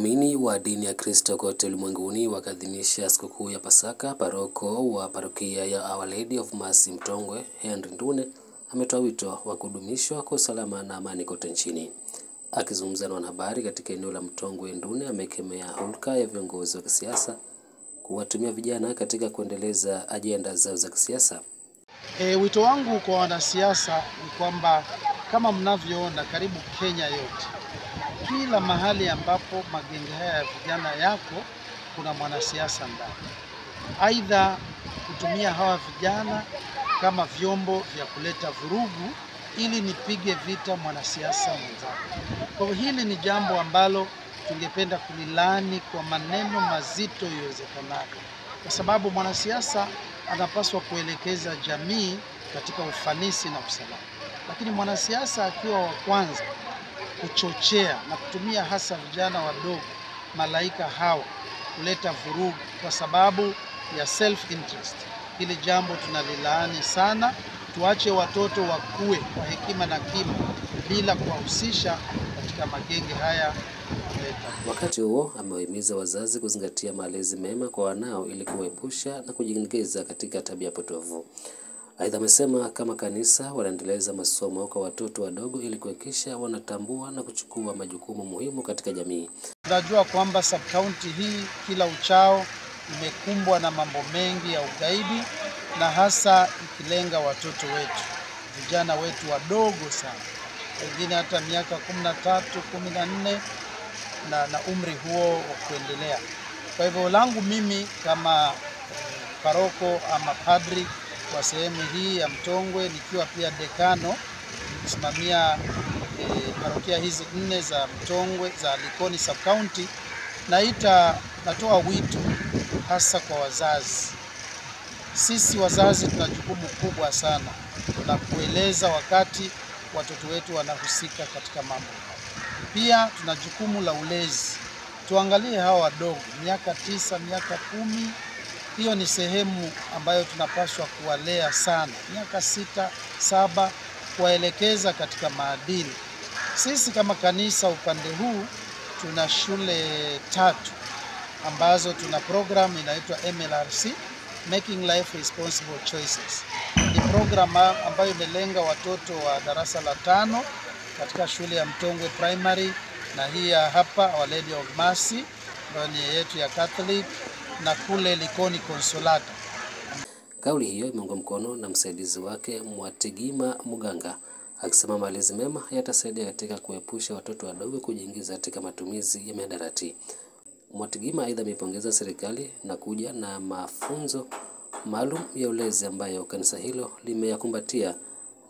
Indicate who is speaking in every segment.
Speaker 1: Waumini wa dini ya Kristo kote ulimwenguni wakaadhimisha sikukuu ya Pasaka. Paroko wa parokia ya Our Lady of Mercy Mtongwe, Henry Ndune, ametoa wito wa kudumishwa kwa usalama na amani kote nchini. Akizungumza na wanahabari katika eneo la Mtongwe, Ndune amekemea hulka ya viongozi wa kisiasa kuwatumia vijana katika kuendeleza ajenda zao za kisiasa.
Speaker 2: Wito wangu kwa wanasiasa ni kwamba kama mnavyoona karibu Kenya yote, kila mahali ambapo magenge haya ya vijana yako kuna mwanasiasa ndani. Aidha kutumia hawa vijana kama vyombo vya kuleta vurugu ili nipige vita mwanasiasa mwenzangu. Kwa hili ni jambo ambalo tungependa kulilani kwa maneno mazito iwezekanavyo, kwa sababu mwanasiasa anapaswa kuelekeza jamii katika ufanisi na usalama. Lakini mwanasiasa akiwa wa kwanza kuchochea na kutumia hasa vijana wadogo, malaika hawa, kuleta vurugu kwa sababu ya self interest, hili jambo tunalilaani sana. Tuache watoto wakue kwa hekima na kima bila kuwahusisha katika magenge haya kuleta.
Speaker 1: Wakati huo amewahimiza wazazi kuzingatia malezi mema kwa wanao ili kuepusha na kujiingiza katika tabia potovu. Aidha amesema kama kanisa wanaendeleza masomo kwa watoto wadogo ili kuhakikisha wanatambua na kuchukua majukumu muhimu katika jamii.
Speaker 2: Tunajua kwamba sub-county hii kila uchao imekumbwa na mambo mengi ya ugaidi, na hasa ikilenga watoto wetu, vijana wetu wadogo sana, wengine hata miaka 13, 14 na umri huo wa kuendelea. Kwa hivyo langu mimi kama paroko ama padri wa sehemu hii ya Mtongwe, nikiwa pia dekano kusimamia parokia hizi 4 za Mtongwe za Likoni sub county, natoa wito hasa kwa wazazi. Sisi wazazi tuna jukumu kubwa sana la kueleza wakati watoto wetu wanahusika katika mambo haya. Pia tuna jukumu la ulezi. Tuangalie hawa wadogo, miaka 9, miaka 10, hiyo ni sehemu ambayo tunapaswa kuwalea sana. Miaka 6, 7 kuwaelekeza katika maadili. Sisi kama kanisa upande huu tuna shule 3 ambazo tuna program inaitwa MLRC, Making Life Responsible Choices. Ni program ambayo imelenga watoto wa darasa la 5 katika shule ya Mtongwe Primary, na hii hapa Our Lady of Mercy ambayo ni yetu ya Catholic, na kule Likoni Consolata.
Speaker 1: Kauli hiyo imeungwa mkono na msaidizi wake Mwatigima Muganga, akisema malezi mema yatasaidia katika kuepusha watoto wadogo kujiingiza katika matumizi ya mihadarati. Mwatigima aidha amepongeza serikali na kuja na mafunzo maalum ya ulezi ambayo kanisa hilo limeyakumbatia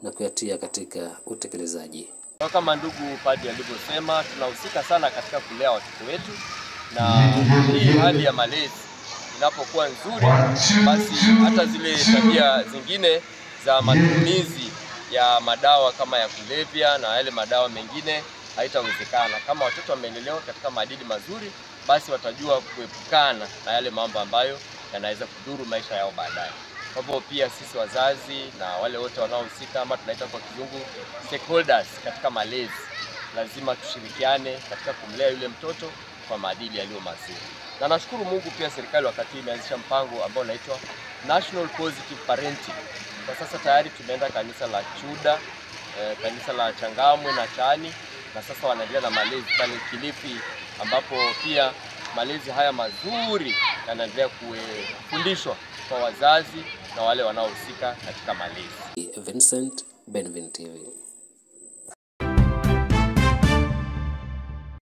Speaker 1: na kuyatia katika utekelezaji.
Speaker 3: Kama ndugu padri alivyosema, tunahusika sana katika kulea watoto wetu, na hii hali ya malezi inapokuwa nzuri, basi hata zile tabia zingine za matumizi ya madawa kama ya kulevya na yale madawa mengine haitawezekana. Kama watoto wamelelewa katika maadili mazuri, basi watajua kuepukana na yale mambo ambayo yanaweza kudhuru maisha yao baadaye. Kwa hivyo pia sisi wazazi na wale wote wanaohusika, ama tunaita kwa kizungu stakeholders, katika malezi, lazima tushirikiane katika kumlea yule mtoto kwa maadili yaliyo mazuri. Na nashukuru Mungu pia serikali wakati imeanzisha mpango ambao unaitwa National Positive Parenting. Kwa sasa tayari tumeenda kanisa la Chuda, kanisa la Changamwe na Chani, na sasa wanaendelea na malezi pale Kilifi, ambapo pia malezi haya mazuri yanaendelea kufundishwa kwa wazazi na wale wanaohusika katika malezi.
Speaker 1: Vincent, Benvin TV.